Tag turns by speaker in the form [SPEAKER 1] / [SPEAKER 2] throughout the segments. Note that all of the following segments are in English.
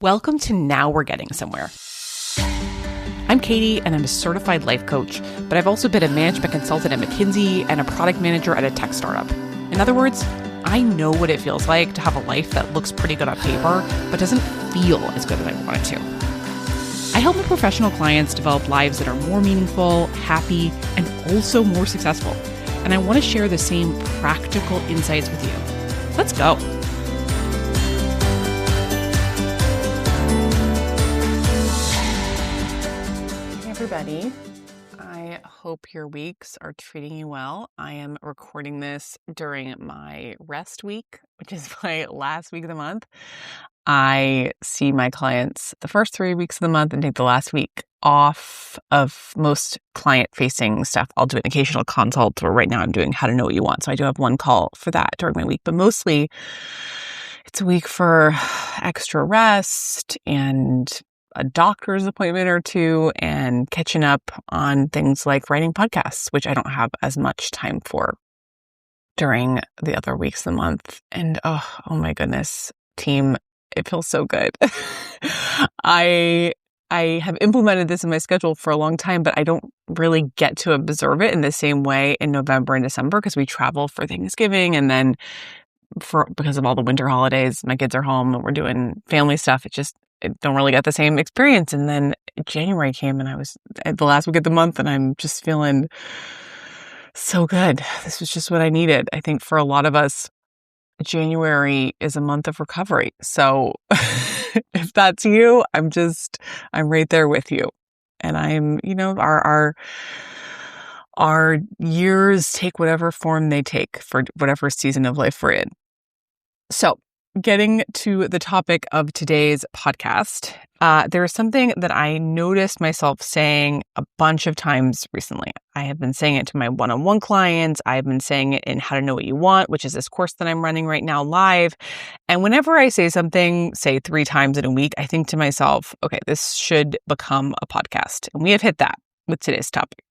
[SPEAKER 1] Welcome to Now We're Getting Somewhere. I'm Katie, and I'm a certified life coach, but I've also been a management consultant at McKinsey and a product manager at a tech startup. In other words, I know what it feels like to have a life that looks pretty good on paper, but doesn't feel as good as I want it to. I help my professional clients develop lives that are more meaningful, happy, and also more successful. And I want to share the same practical insights with you. Let's go. Everybody, I hope your weeks are treating you well. I am recording this during my rest week, which is my last week of the month. I see my clients the first 3 weeks of the month and take the last week off of most client-facing stuff. I'll do an occasional consult, or right now I'm doing How to Know What You Want. So I do have one call for that during my week, but mostly it's a week for extra rest and a doctor's appointment or two and catching up on things like writing podcasts, which I don't have as much time for during the other weeks of the month. And oh my goodness, team, it feels so good. I have implemented this in my schedule for a long time, but I don't really get to observe it in the same way in November and December because we travel for Thanksgiving, and then because of all the winter holidays, my kids are home and we're doing family stuff. I don't really get the same experience. And then January came and I was at the last week of the month and I'm just feeling so good. This was just what I needed. I think for a lot of us, January is a month of recovery. So if that's you, I'm right there with you. And I'm, our years take whatever form they take for whatever season of life we're in. So getting to the topic of today's podcast, there is something that I noticed myself saying a bunch of times recently. I have been saying it to my one-on-one clients. I've been saying it in How to Know What You Want, which is this course that I'm running right now live. And whenever I say something, say 3 times in a week, I think to myself, okay, this should become a podcast. And we have hit that with today's topic.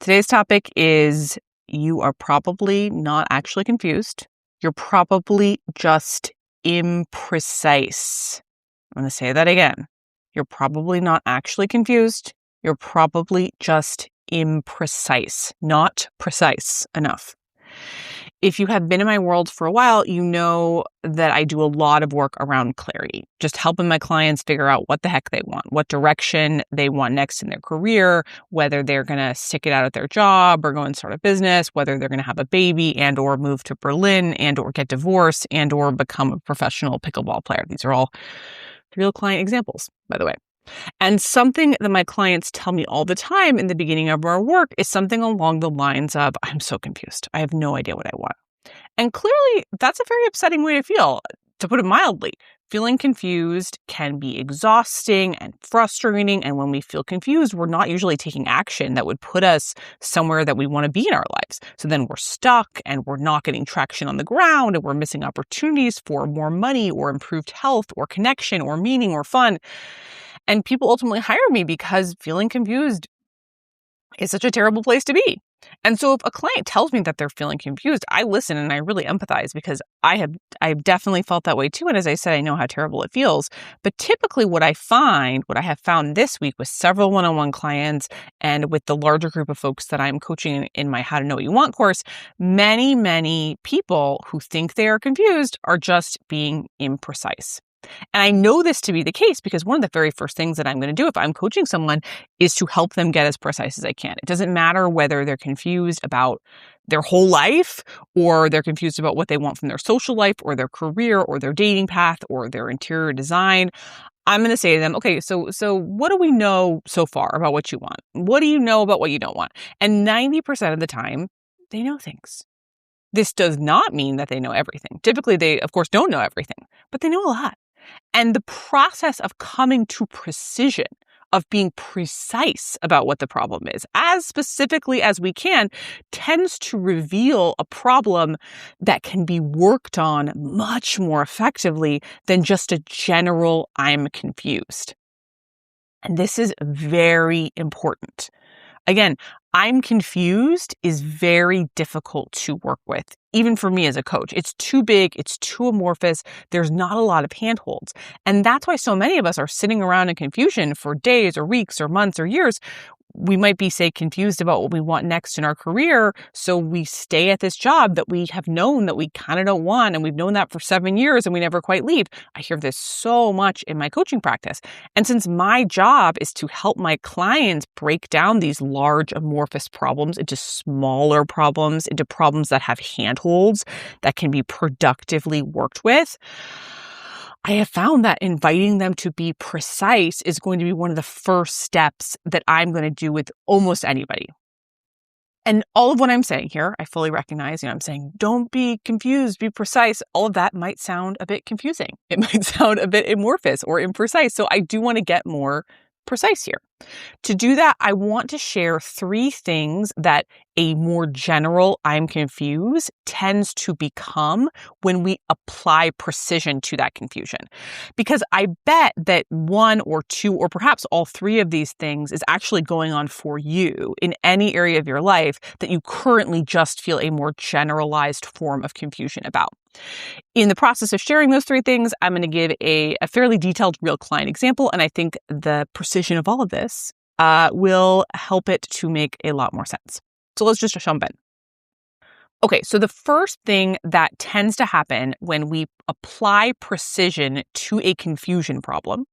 [SPEAKER 1] Today's topic is you are probably not actually confused. You're probably just imprecise. I'm going to say that again. You're probably not actually confused. You're probably just imprecise, not precise enough. If you have been in my world for a while, you know that I do a lot of work around clarity, just helping my clients figure out what the heck they want, what direction they want next in their career, whether they're going to stick it out at their job or go and start a business, whether they're going to have a baby and or move to Berlin and or get divorced and or become a professional pickleball player. These are all real client examples, by the way. And something that my clients tell me all the time in the beginning of our work is something along the lines of, I'm so confused. I have no idea what I want. And clearly, that's a very upsetting way to feel, to put it mildly. Feeling confused can be exhausting and frustrating. And when we feel confused, we're not usually taking action that would put us somewhere that we want to be in our lives. So then we're stuck and we're not getting traction on the ground and we're missing opportunities for more money or improved health or connection or meaning or fun. And people ultimately hire me because feeling confused is such a terrible place to be. And so if a client tells me that they're feeling confused, I listen and I really empathize because I've definitely felt that way too. And as I said, I know how terrible it feels. But typically what I have found this week with several one-on-one clients and with the larger group of folks that I'm coaching in my How to Know What You Want course, many, many people who think they are confused are just being imprecise. And I know this to be the case because one of the very first things that I'm going to do if I'm coaching someone is to help them get as precise as I can. It doesn't matter whether they're confused about their whole life or they're confused about what they want from their social life or their career or their dating path or their interior design. I'm going to say to them, okay, so what do we know so far about what you want? What do you know about what you don't want? And 90% of the time, they know things. This does not mean that they know everything. Typically, they, of course, don't know everything, but they know a lot. And the process of coming to precision, of being precise about what the problem is, as specifically as we can, tends to reveal a problem that can be worked on much more effectively than just a general, I'm confused. And this is very important. Again, I'm confused is very difficult to work with even for me as a coach. It's too big, it's too amorphous, there's not a lot of handholds. And that's why so many of us are sitting around in confusion for days or weeks or months or years. We might be, say, confused about what we want next in our career. So we stay at this job that we have known that we kind of don't want. And we've known that for 7 years and we never quite leave. I hear this so much in my coaching practice. And since my job is to help my clients break down these large amorphous problems into smaller problems, into problems that have handholds that can be productively worked with, I have found that inviting them to be precise is going to be one of the first steps that I'm going to do with almost anybody. And all of what I'm saying here, I fully recognize, I'm saying, don't be confused, be precise. All of that might sound a bit confusing. It might sound a bit amorphous or imprecise. So I do want to get more precise here. To do that, I want to share 3 things that a more general "I'm confused" tends to become when we apply precision to that confusion. Because I bet that 1 or 2 or perhaps all 3 of these things is actually going on for you in any area of your life that you currently just feel a more generalized form of confusion about. In the process of sharing those 3 things, I'm going to give a fairly detailed real client example, and I think the precision of all of this will help it to make a lot more sense. So let's just jump in. Okay, so the first thing that tends to happen when we apply precision to a confusion problem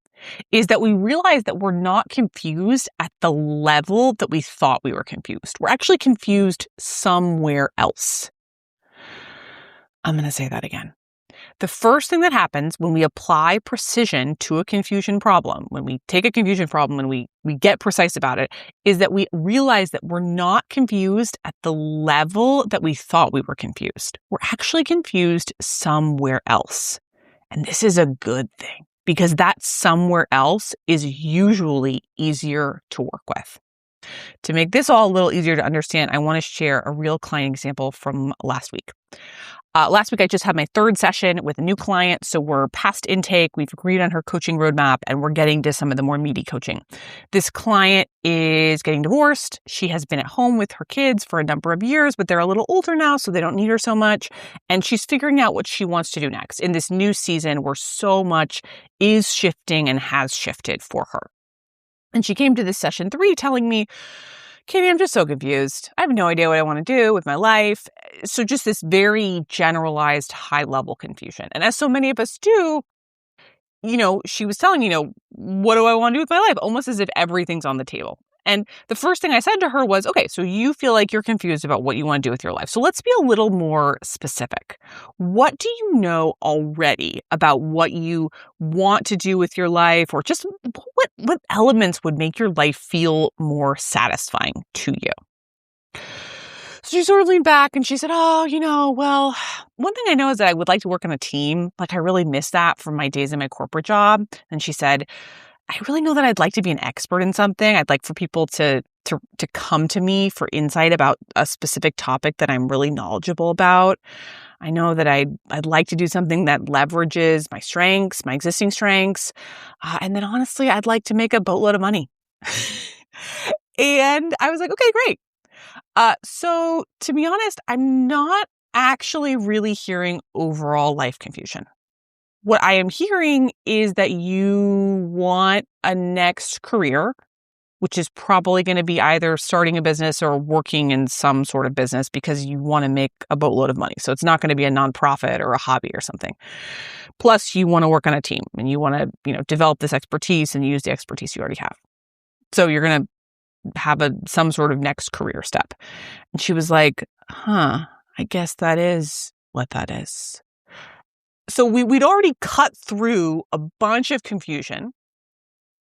[SPEAKER 1] is that we realize that we're not confused at the level that we thought we were confused. We're actually confused somewhere else. I'm going to say that again. The first thing that happens when we apply precision to a confusion problem, when we take a confusion problem and we get precise about it, is that we realize that we're not confused at the level that we thought we were confused. We're actually confused somewhere else. And this is a good thing because that somewhere else is usually easier to work with. To make this all a little easier to understand, I want to share a real client example from last week. Last week, I just had my 3rd session with a new client. So we're past intake. We've agreed on her coaching roadmap and we're getting to some of the more meaty coaching. This client is getting divorced. She has been at home with her kids for a number of years, but they're a little older now, so they don't need her so much. And she's figuring out what she wants to do next in this new season where so much is shifting and has shifted for her. And she came to this session 3 telling me, Katie, I'm just so confused. I have no idea what I want to do with my life. So just this very generalized high-level confusion. And as so many of us do, she was telling me, what do I want to do with my life? Almost as if everything's on the table. And the first thing I said to her was, okay, so you feel like you're confused about what you want to do with your life. So let's be a little more specific. What do you know already about what you want to do with your life, or just what elements would make your life feel more satisfying to you? So she sort of leaned back and she said, well, one thing I know is that I would like to work on a team. Like I really miss that from my days in my corporate job. And she said, I really know that I'd like to be an expert in something. I'd like for people to come to me for insight about a specific topic that I'm really knowledgeable about. I know that I'd like to do something that leverages my strengths, my existing strengths. And then honestly, I'd like to make a boatload of money. And I was like, okay, great. So to be honest, I'm not actually really hearing overall life confusion. What I am hearing is that you want a next career, which is probably going to be either starting a business or working in some sort of business because you want to make a boatload of money. So it's not going to be a nonprofit or a hobby or something. Plus, you want to work on a team and you want to, develop this expertise and use the expertise you already have. So you're going to have some sort of next career step. And she was like, I guess that is what that is. So we'd already cut through a bunch of confusion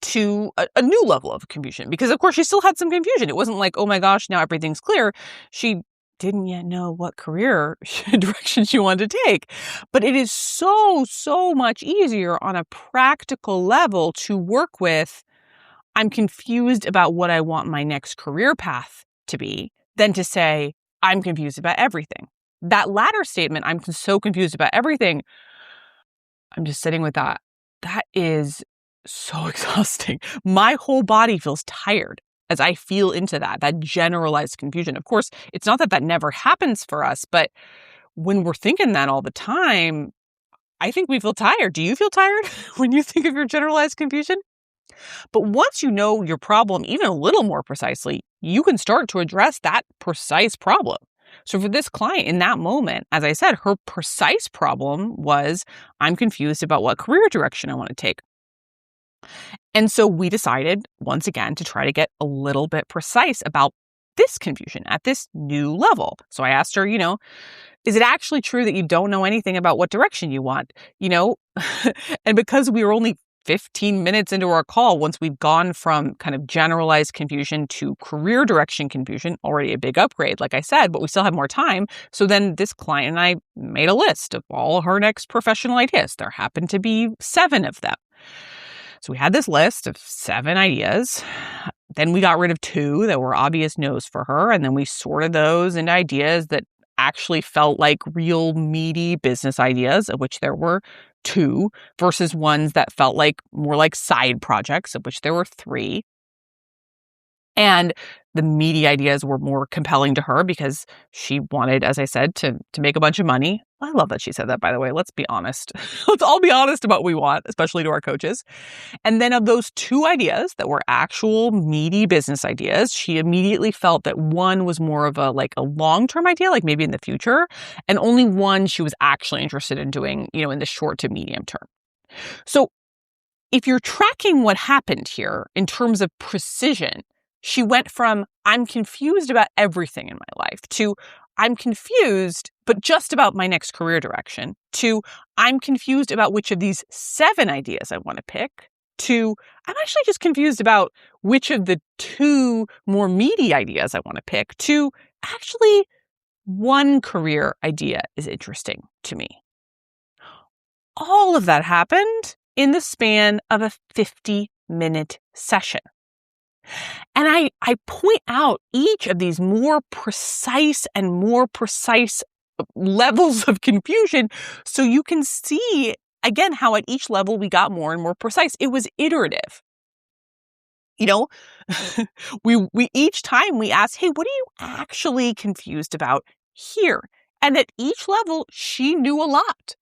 [SPEAKER 1] to a new level of confusion because, of course, she still had some confusion. It wasn't like, oh my gosh, now everything's clear. She didn't yet know what career direction she wanted to take. But it is so, so much easier on a practical level to work with, I'm confused about what I want my next career path to be, than to say, I'm confused about everything. That latter statement, I'm so confused about everything, I'm just sitting with that. That is so exhausting. My whole body feels tired as I feel into that generalized confusion. Of course, it's not that never happens for us, but when we're thinking that all the time, I think we feel tired. Do you feel tired when you think of your generalized confusion? But once you know your problem even a little more precisely, you can start to address that precise problem. So for this client in that moment, as I said, her precise problem was, I'm confused about what career direction I want to take. And so we decided, once again, to try to get a little bit precise about this confusion at this new level. So I asked her, is it actually true that you don't know anything about what direction you want? And because we were only 15 minutes into our call, once we've gone from kind of generalized confusion to career direction confusion, already a big upgrade, like I said, but we still have more time. So then this client and I made a list of all her next professional ideas. There happened to be 7 of them. So we had this list of 7 ideas. Then we got rid of 2 that were obvious no's for her. And then we sorted those into ideas that actually felt like real meaty business ideas, of which there were 2, versus ones that felt like more like side projects, of which there were 3. And the meaty ideas were more compelling to her because she wanted, as I said, to make a bunch of money. I love that she said that, by the way. Let's be honest. Let's all be honest about what we want, especially to our coaches. And then of those 2 ideas that were actual meaty business ideas, she immediately felt that one was more of a long-term idea, like maybe in the future, and only one she was actually interested in doing, in the short to medium term. So if you're tracking what happened here in terms of precision, she went from, I'm confused about everything in my life, to I'm confused, but just about my next career direction, to I'm confused about which of these 7 ideas I want to pick, to I'm actually just confused about which of the 2 more meaty ideas I want to pick, to actually one career idea is interesting to me. All of that happened in the span of a 50-minute session. And I point out each of these more precise levels of confusion so you can see, again, how at each level we got more and more precise. It was iterative. We each time we asked, hey, what are you actually confused about here? And at each level, she knew a lot.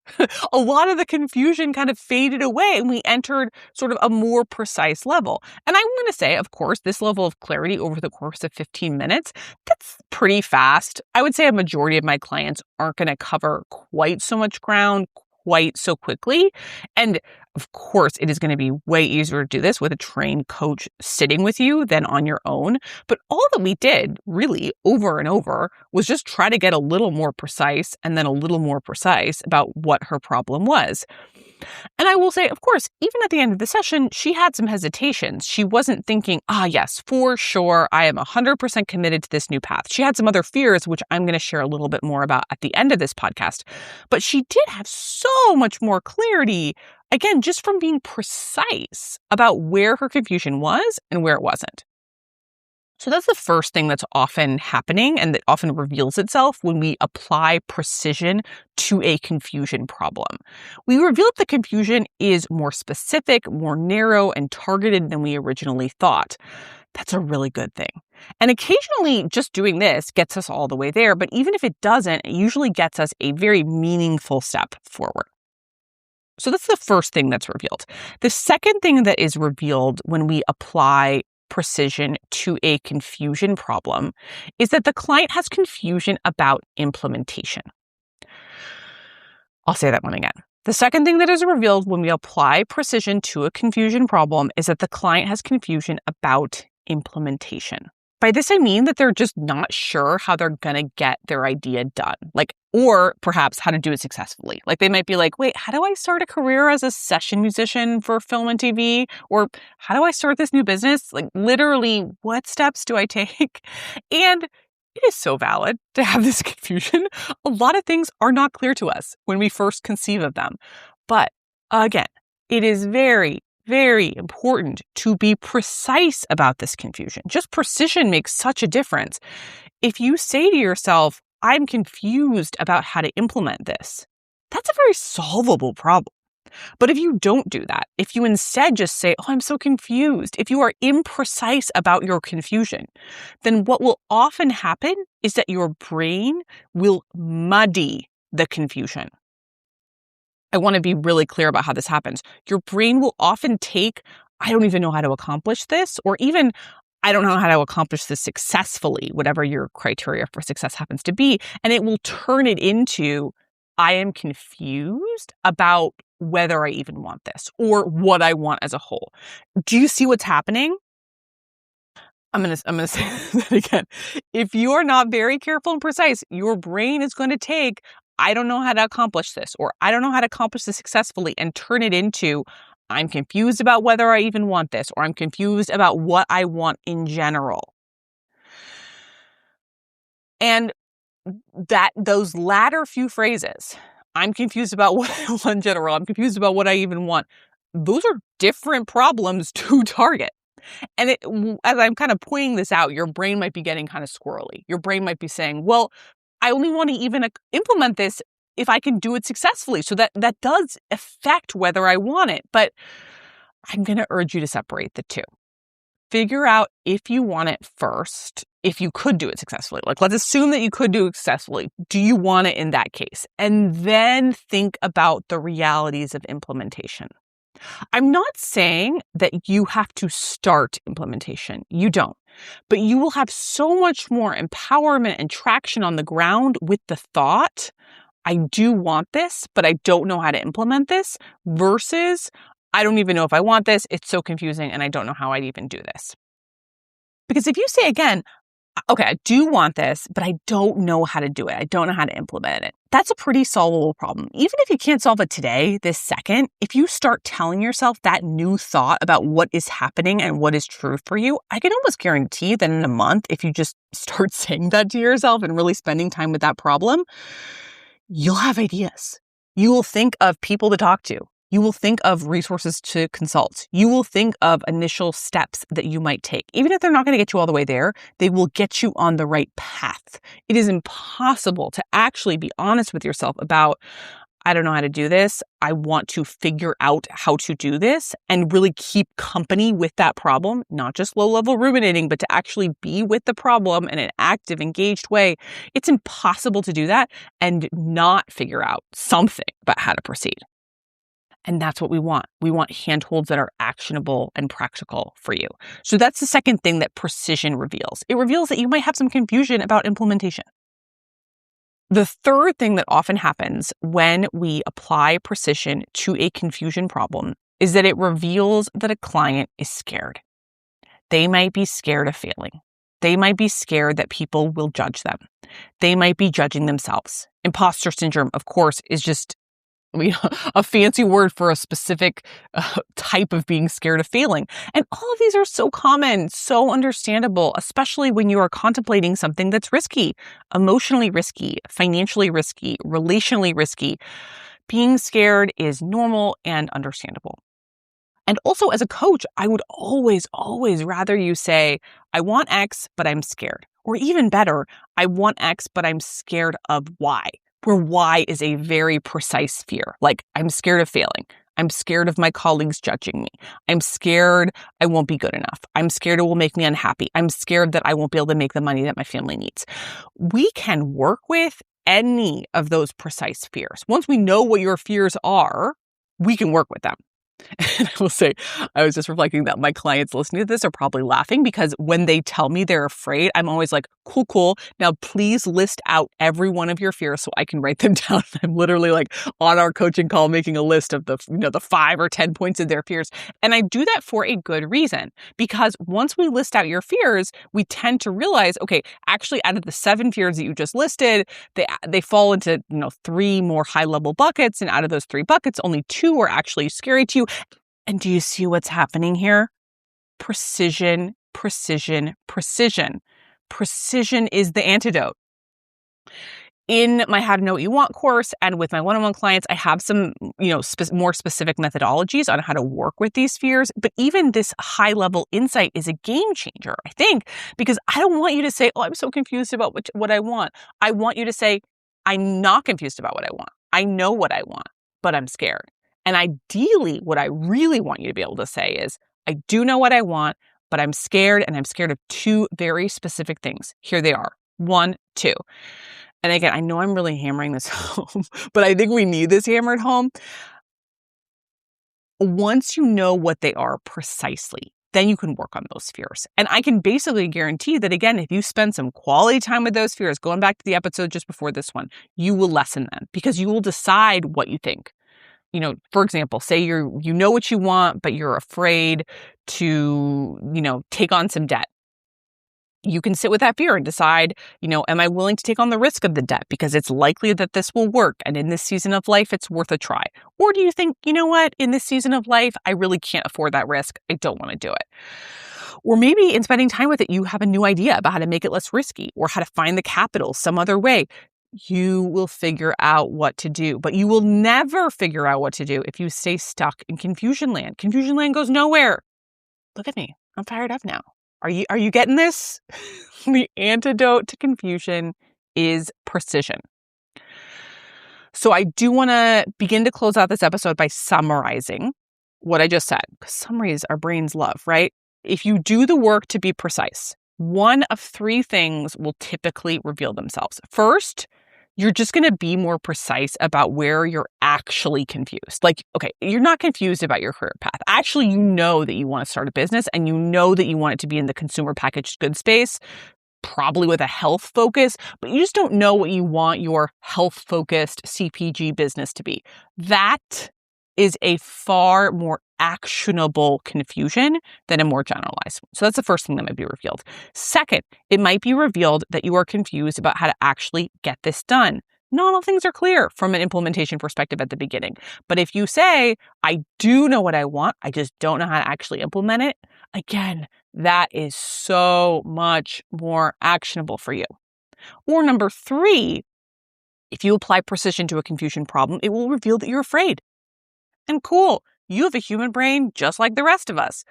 [SPEAKER 1] A lot of the confusion kind of faded away and we entered sort of a more precise level. And I'm going to say, of course, this level of clarity over the course of 15 minutes, that's pretty fast. I would say a majority of my clients aren't going to cover quite so much ground quite so quickly. And of course, it is going to be way easier to do this with a trained coach sitting with you than on your own. But all that we did really over and over was just try to get a little more precise and then a little more precise about what her problem was. And I will say, of course, even at the end of the session, she had some hesitations. She wasn't thinking, yes, for sure, I am 100% committed to this new path. She had some other fears, which I'm going to share a little bit more about at the end of this podcast. But she did have so much more clarity, again, just from being precise about where her confusion was and where it wasn't. So that's the first thing that's often happening and that often reveals itself when we apply precision to a confusion problem. We reveal that the confusion is more specific, more narrow, and targeted than we originally thought. That's a really good thing. And occasionally just doing this gets us all the way there, but even if it doesn't, it usually gets us a very meaningful step forward. So that's the first thing that's revealed. The second thing that is revealed when we apply precision to a confusion problem is that the client has confusion about implementation. I'll say that one again. The second thing that is revealed when we apply precision to a confusion problem is that the client has confusion about implementation. By this, I mean that they're just not sure how they're going to get their idea done, or perhaps how to do it successfully. They might be like, wait, how do I start a career as a session musician for film and TV? Or how do I start this new business? Literally, what steps do I take? And it is so valid to have this confusion. A lot of things are not clear to us when we first conceive of them. But again, it is very, very important to be precise about this confusion. Just precision makes such a difference. If you say to yourself, I'm confused about how to implement this, that's a very solvable problem. But if you don't do that, if you instead just say, I'm so confused, if you are imprecise about your confusion, then what will often happen is that your brain will muddy the confusion. I want to be really clear about how this happens. Your brain will often take, I don't even know how to accomplish this, or even, I don't know how to accomplish this successfully, whatever your criteria for success happens to be, and it will turn it into, I am confused about whether I even want this or what I want as a whole. Do you see what's happening? I'm gonna say that again. If you are not very careful and precise, your brain is going to take, I don't know how to accomplish this, or I don't know how to accomplish this successfully, and turn it into, I'm confused about whether I even want this, or I'm confused about what I want in general. And those latter few phrases, I'm confused about what I want in general, I'm confused about what I even want, those are different problems to target. And as I'm kind of pointing this out, your brain might be getting kind of squirrely. Your brain might be saying, well, I only want to even implement this if I can do it successfully. So that does affect whether I want it. But I'm going to urge you to separate the two. Figure out if you want it first, if you could do it successfully. Like, let's assume that you could do it successfully. Do you want it in that case? And then think about the realities of implementation. I'm not saying that you have to start implementation. You don't. But you will have so much more empowerment and traction on the ground with the thought, I do want this, but I don't know how to implement this, versus, I don't even know if I want this. It's so confusing and I don't know how I'd even do this. Because if you say again, okay, I do want this, but I don't know how to do it. I don't know how to implement it. That's a pretty solvable problem. Even if you can't solve it today, this second, if you start telling yourself that new thought about what is happening and what is true for you, I can almost guarantee that in a month, if you just start saying that to yourself and really spending time with that problem, you'll have ideas. You will think of people to talk to. You will think of resources to consult. You will think of initial steps that you might take. Even if they're not going to get you all the way there, they will get you on the right path. It is impossible to actually be honest with yourself about, I don't know how to do this. I want to figure out how to do this, and really keep company with that problem, not just low-level ruminating, but to actually be with the problem in an active, engaged way. It's impossible to do that and not figure out something about how to proceed. And that's what we want. We want handholds that are actionable and practical for you. So that's the second thing that precision reveals. It reveals that you might have some confusion about implementation. The third thing that often happens when we apply precision to a confusion problem is that it reveals that a client is scared. They might be scared of failing. They might be scared that people will judge them. They might be judging themselves. Imposter syndrome, of course, is just a fancy word for a specific type of being scared of failing. And all of these are so common, so understandable, especially when you are contemplating something that's risky, emotionally risky, financially risky, relationally risky. Being scared is normal and understandable. And also as a coach, I would always rather you say, I want X, but I'm scared. Or even better, I want X, but I'm scared of Y. Where Y is a very precise fear. Like, I'm scared of failing. I'm scared of my colleagues judging me. I'm scared I won't be good enough. I'm scared it will make me unhappy. I'm scared that I won't be able to make the money that my family needs. We can work with any of those precise fears. Once we know what your fears are, we can work with them. And I will say, I was just reflecting that my clients listening to this are probably laughing, because when they tell me they're afraid, I'm always like, cool. Now, please list out every one of your fears so I can write them down. I'm literally like on our coaching call making a list of the 5 or 10 points of their fears. And I do that for a good reason, because once we list out your fears, we tend to realize, okay, actually out of the 7 fears that you just listed, they fall into 3 more high-level buckets. And out of those 3 buckets, only 2 are actually scary to you. And do you see what's happening here? Precision, precision, precision. Precision is the antidote. In my How to Know What You Want course and with my one-on-one clients, I have some, more specific methodologies on how to work with these fears. But even this high-level insight is a game changer, I think, because I don't want you to say, oh, I'm so confused about what I want. I want you to say, I'm not confused about what I want. I know what I want, but I'm scared. And ideally, what I really want you to be able to say is, I do know what I want, but I'm scared, and I'm scared of 2 very specific things. Here they are. 1, 2. and again, I know I'm really hammering this home, but I think we need this hammered home. Once you know what they are precisely, then you can work on those fears. And I can basically guarantee that, again, if you spend some quality time with those fears, going back to the episode just before this one, you will lessen them because you will decide what you think. For example, say you know what you want, but you're afraid to, take on some debt. You can sit with that fear and decide, am I willing to take on the risk of the debt because it's likely that this will work and in this season of life, it's worth a try? Or do you think, you know what, in this season of life, I really can't afford that risk. I don't want to do it. Or maybe in spending time with it, you have a new idea about how to make it less risky or how to find the capital some other way. You will figure out what to do, but you will never figure out what to do if you stay stuck in confusion land. Confusion land goes nowhere. Look at me. I'm fired up now. Are you getting this? The antidote to confusion is precision. So I do want to begin to close out this episode by summarizing what I just said, because summaries our brains love, right? If you do the work to be precise, one of three things will typically reveal themselves. First, you're just going to be more precise about where you're actually confused. Like, okay, you're not confused about your career path. Actually, you know that you want to start a business and you know that you want it to be in the consumer packaged goods space, probably with a health focus, but you just don't know what you want your health-focused CPG business to be. That is a far more actionable confusion than a more generalized one. So that's the first thing that might be revealed. Second, it might be revealed that you are confused about how to actually get this done. Not all things are clear from an implementation perspective at the beginning. But if you say, I do know what I want, I just don't know how to actually implement it, again, that is so much more actionable for you. Or number three, if you apply precision to a confusion problem, it will reveal that you're afraid. And cool, you have a human brain just like the rest of us.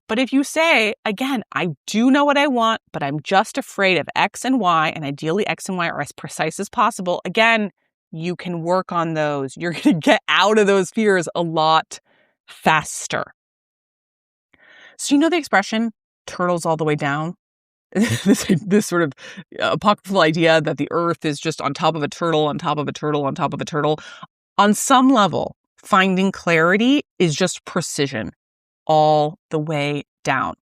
[SPEAKER 1] But if you say, again, I do know what I want, but I'm just afraid of X and Y, and ideally X and Y are as precise as possible, again, you can work on those. You're going to get out of those fears a lot faster. So you know the expression, turtles all the way down? this sort of apocryphal idea that the earth is just on top of a turtle, on top of a turtle, on top of a turtle. On some level, finding clarity is just precision all the way down.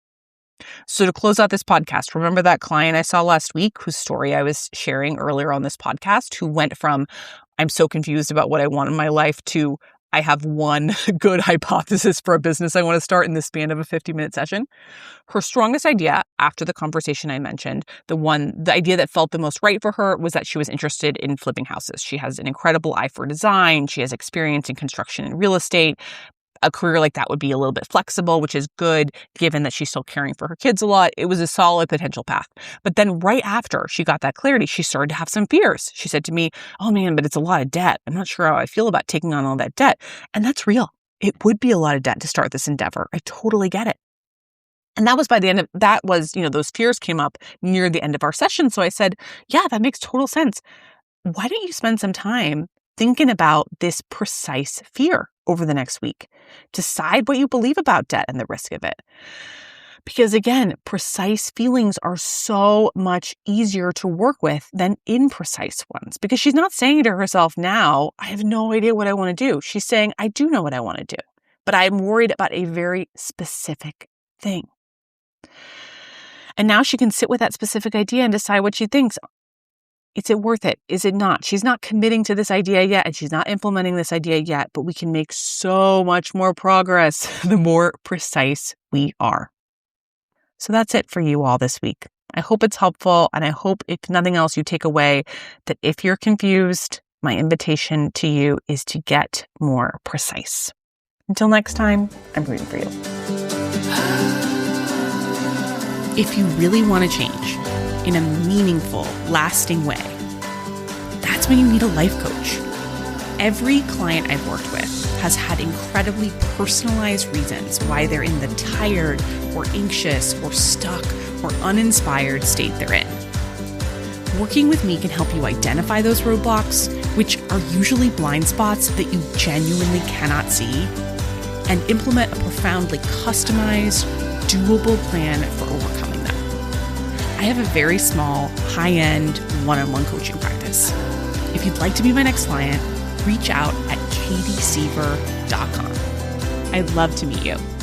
[SPEAKER 1] So to close out this podcast, remember that client I saw last week whose story I was sharing earlier on this podcast, who went from, I'm so confused about what I want in my life, to I have one good hypothesis for a business I want to start in the span of a 50-minute session. Her strongest idea after the conversation I mentioned, the idea that felt the most right for her, was that she was interested in flipping houses. She has an incredible eye for design. She has experience in construction and real estate. A career like that would be a little bit flexible, which is good given that she's still caring for her kids a lot. It was a solid potential path. But then right after she got that clarity, she started to have some fears. She said to me, oh man, but it's a lot of debt. I'm not sure how I feel about taking on all that debt. And that's real. It would be a lot of debt to start this endeavor. I totally get it. And that was those fears came up near the end of our session. So I said, yeah, that makes total sense. Why don't you spend some time thinking about this precise fear over the next week? Decide what you believe about debt and the risk of it. Because again, precise feelings are so much easier to work with than imprecise ones. Because she's not saying to herself now, I have no idea what I want to do. She's saying, I do know what I want to do, but I'm worried about a very specific thing. And now she can sit with that specific idea and decide what she thinks. Is it worth it? Is it not? She's not committing to this idea yet, and she's not implementing this idea yet, but we can make so much more progress the more precise we are. So that's it for you all this week. I hope it's helpful, and I hope, if nothing else, you take away that if you're confused, my invitation to you is to get more precise. Until next time, I'm rooting for you. If you really want to change in a meaningful, lasting way, that's when you need a life coach. Every client I've worked with has had incredibly personalized reasons why they're in the tired or anxious or stuck or uninspired state they're in. Working with me can help you identify those roadblocks, which are usually blind spots that you genuinely cannot see, and implement a profoundly customized, doable plan for overcoming them. I have a very small, high-end, one-on-one coaching practice. If you'd like to be my next client, reach out at katieseaver.com. I'd love to meet you.